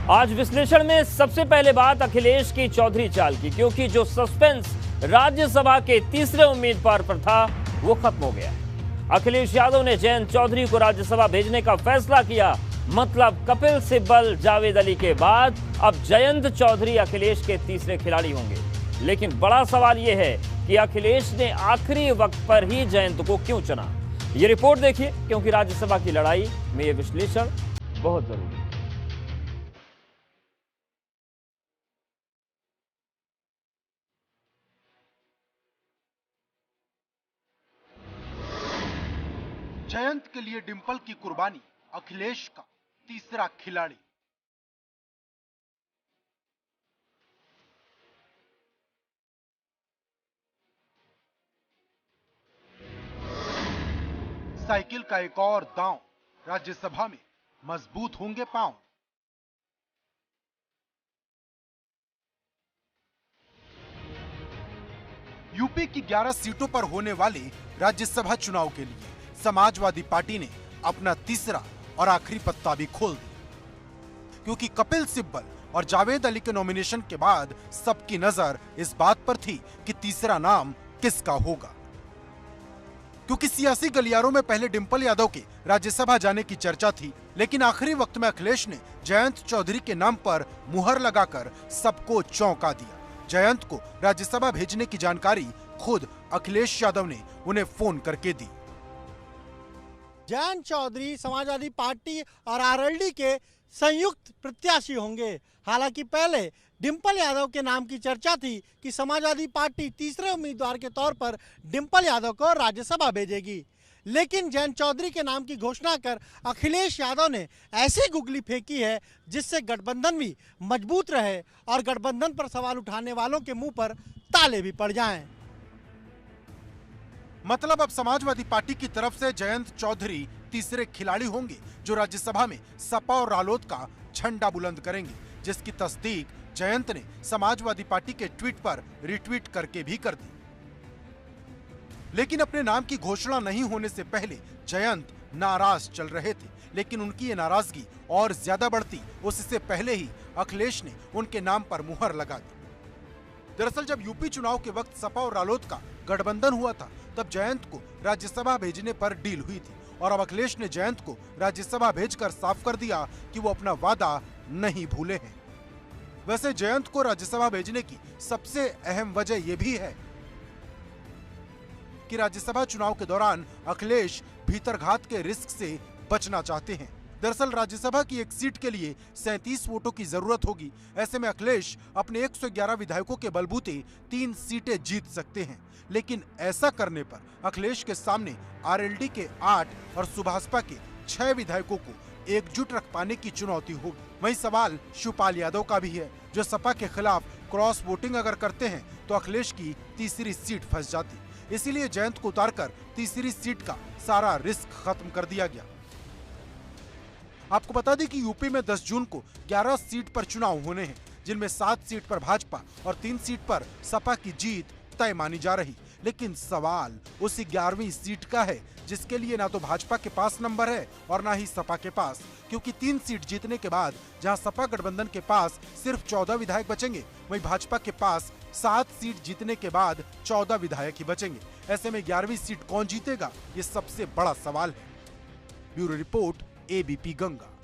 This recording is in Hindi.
आज विश्लेषण में सबसे पहले बात अखिलेश की चौधरी चाल की, क्योंकि जो सस्पेंस राज्यसभा के तीसरे उम्मीदवार पर था वो खत्म हो गया। अखिलेश यादव ने जयंत चौधरी को राज्यसभा भेजने का फैसला किया। मतलब कपिल सिब्बल, जावेद अली के बाद अब जयंत चौधरी अखिलेश के तीसरे खिलाड़ी होंगे। लेकिन बड़ा सवाल यह है कि अखिलेश ने आखिरी वक्त पर ही जयंत को क्यों चुना। ये रिपोर्ट देखिए, क्योंकि राज्यसभा की लड़ाई में यह विश्लेषण बहुत जरूरी है। जयंत के लिए डिंपल की कुर्बानी, अखिलेश का तीसरा खिलाड़ी। साइकिल का एक और दांव, राज्यसभा में मजबूत होंगे पांव। यूपी की 11 सीटों पर होने वाले राज्यसभा चुनाव के लिए समाजवादी पार्टी ने अपना तीसरा और आखिरी पत्ता भी खोल दिया, क्योंकि कपिल सिब्बल और जावेद अली के नॉमिनेशन के बाद सबकी नजर इस बात पर थी कि तीसरा नाम किसका होगा। क्योंकि सियासी गलियारों में पहले डिंपल यादव के राज्यसभा जाने की चर्चा थी, लेकिन आखिरी वक्त में अखिलेश ने जयंत चौधरी के नाम पर मुहर लगाकर सबको चौंका दिया। जयंत को राज्यसभा भेजने की जानकारी खुद अखिलेश यादव ने उन्हें फोन करके दी। जयंत चौधरी समाजवादी पार्टी और आरएलडी के संयुक्त प्रत्याशी होंगे। हालांकि पहले डिंपल यादव के नाम की चर्चा थी कि समाजवादी पार्टी तीसरे उम्मीदवार के तौर पर डिंपल यादव को राज्यसभा भेजेगी, लेकिन जयंत चौधरी के नाम की घोषणा कर अखिलेश यादव ने ऐसी गुगली फेंकी है जिससे गठबंधन भी मजबूत रहे और गठबंधन पर सवाल उठाने वालों के मुंह पर ताले भी पड़ जाएं। मतलब अब समाजवादी पार्टी की तरफ से जयंत चौधरी तीसरे खिलाड़ी होंगे जो राज्यसभा में सपा और रालोद का झंडा बुलंद करेंगे, जिसकी तस्दीक जयंत ने समाजवादी पार्टी के ट्वीट पर रिट्वीट करके भी कर दी। लेकिन अपने नाम की घोषणा नहीं होने से पहले जयंत नाराज चल रहे थे, लेकिन उनकी ये नाराजगी और ज्यादा बढ़ती उससे पहले ही अखिलेश ने उनके नाम पर मुहर लगा दी। दरअसल जब यूपी चुनाव के वक्त सपा और रालोद का गठबंधन हुआ था, तब जयंत को राज्यसभा भेजने पर डील हुई थी और अब अखिलेश ने जयंत को राज्यसभा भेजकर साफ कर दिया कि वो अपना वादा नहीं भूले हैं। वैसे जयंत को राज्यसभा भेजने की सबसे अहम वजह यह भी है कि राज्यसभा चुनाव के दौरान अखिलेश भीतरघात के रिस्क से बचना चाहते हैं। दरअसल राज्यसभा की एक सीट के लिए 37 वोटों की जरूरत होगी। ऐसे में अखिलेश अपने 111 विधायकों के बलबूते 3 सीटें जीत सकते हैं, लेकिन ऐसा करने पर अखिलेश के सामने आरएलडी के 8 और सुभाषपा के 6 विधायकों को एकजुट रख पाने की चुनौती होगी। वहीं सवाल शिवपाल यादव का भी है, जो सपा के खिलाफ क्रॉस वोटिंग अगर करते हैं तो अखिलेश की तीसरी सीट फंस जाती। इसीलिए जयंत को उतारकर तीसरी सीट का सारा रिस्क खत्म कर दिया गया। आपको बता दें कि यूपी में 10 जून को 11 सीट पर चुनाव होने हैं, जिनमें 7 सीट पर भाजपा और 3 सीट पर सपा की जीत तय मानी जा रही। लेकिन सवाल उसी 11वीं सीट का है, जिसके लिए ना तो भाजपा के पास नंबर है और ना ही सपा के पास, क्योंकि 3 सीट जीतने के बाद जहां सपा गठबंधन के पास सिर्फ 14 विधायक बचेंगे, वहीं भाजपा के पास 7 सीट जीतने के बाद 14 विधायक ही बचेंगे। ऐसे में 11वीं सीट कौन जीतेगा, ये सबसे बड़ा सवाल है। Bureau report, ABP Ganga.